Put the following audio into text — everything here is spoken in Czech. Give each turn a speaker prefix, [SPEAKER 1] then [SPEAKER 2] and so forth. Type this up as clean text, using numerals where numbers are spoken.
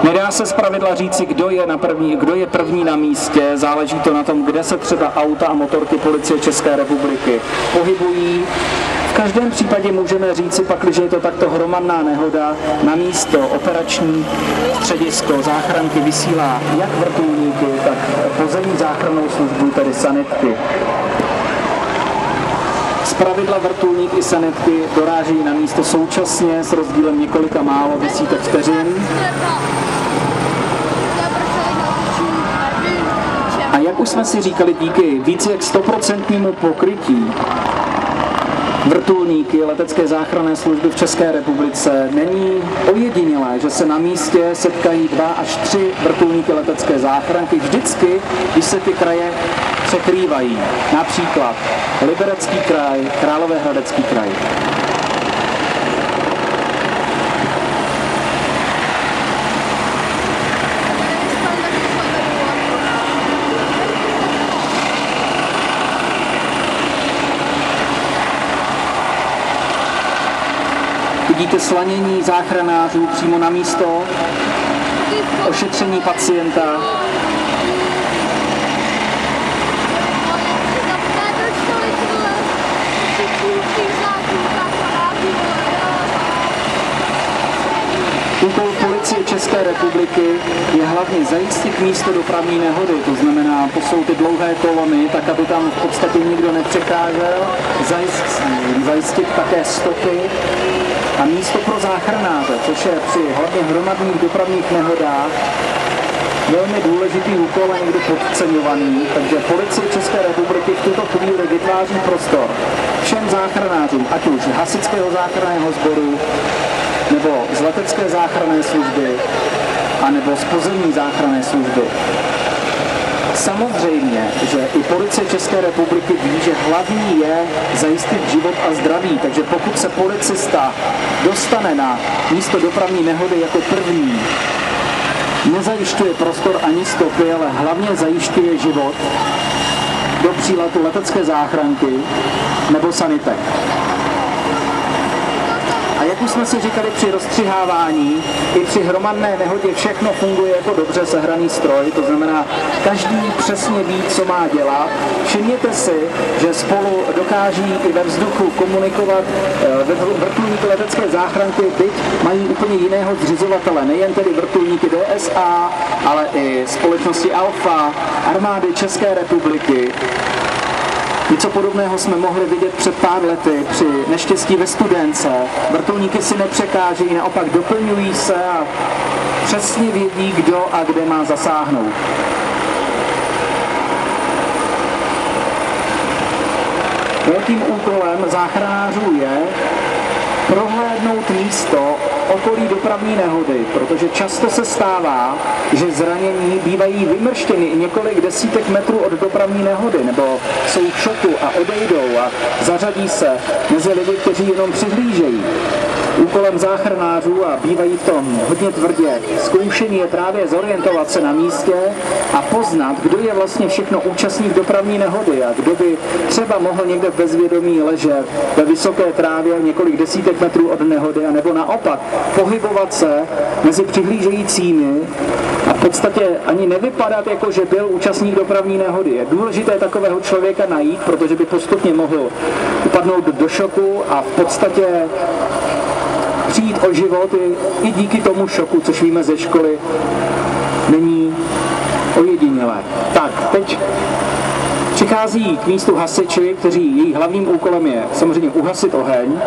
[SPEAKER 1] Nedá se zpravidla říci, kdo je první na místě, záleží to na tom, kde se třeba auta a motorky Policie České republiky pohybují. V každém případě můžeme říci, pakliže je to takto hromadná nehoda, na místo operační středisko záchranky vysílá jak vrtulníky, tak pozemní záchrannou službu, tedy sanitky. Zpravidla vrtulník i sanitky dorážejí na místo současně s rozdílem několika málo desítek vteřin. A jak už jsme si říkali, díky více jak 100% pokrytí vrtulníky letecké záchranné služby v České republice není ojedinělé, že se na místě setkají 2 až 3 vrtulníky letecké záchranky vždycky, když se ty kraje překrývají. Například Liberecký kraj, Královéhradecký kraj. Vidíte slanění záchranářů přímo na místo, ošetření pacienta. Úkol Policie České republiky je hlavně zajistit místo dopravní nehody, to znamená posunout ty dlouhé kolony, tak aby tam v podstatě nikdo nepřekážel, zajistit také stopy a místo pro záchranáře, což je při hlavně hromadných dopravních nehodách velmi důležitý úkol a někdy podceňovaný, takže Policie České republiky v tuto chvíli vytváří prostor všem záchranářům, ať už hasičského záchranného sboru, nebo z letecké záchranné služby, anebo z pozemní záchranné služby. Samozřejmě, že i Policie České republiky ví, že hlavní je zajistit život a zdraví, takže pokud se policista dostane na místo dopravní nehody jako první, nezajišťuje prostor ani stopy, ale hlavně zajišťuje život do příletu letecké záchranky nebo sanitek. A jak už jsme si říkali při rozstřihávání, i při hromadné nehodě všechno funguje jako dobře sehraný stroj, to znamená, každý přesně ví, co má dělat. Všimněte si, že spolu dokáží i ve vzduchu komunikovat vrtulníky letecké záchranky, byť mají úplně jiného zřizovatele, nejen tedy vrtulníky DSA, ale i společnosti Alfa, armády České republiky. Něco podobného jsme mohli vidět před pár lety při neštěstí ve Studénce. Vrtulníky si nepřekážejí, naopak doplňují se a přesně vědí, kdo a kde má zasáhnout. Velkým úkolem záchranářů je prohlédnout místo okolí dopravní nehody, protože často se stává, že zranění bývají vymrštěni i několik desítek metrů od dopravní nehody, nebo jsou v šoku a odejdou a zařadí se mezi lidi, kteří jenom přihlížejí. Úkolem záchranářů, a bývají v tom hodně tvrdě zkoušení, je právě zorientovat se na místě a poznat, kdo je vlastně všechno účastník dopravní nehody a kdo by třeba mohl někde v bezvědomí ležet ve vysoké trávě několik desítek metrů od nehody, a nebo naopak pohybovat se mezi přihlížejícími a v podstatě ani nevypadat, jako že byl účastník dopravní nehody. Je důležité takového člověka najít, protože by postupně mohl upadnout do šoku a v podstatě přijít o život i díky tomu šoku, což víme ze školy, není ojedinělé. Tak, teď přichází k místu hasiči, kteří jejich hlavním úkolem je samozřejmě uhasit oheň.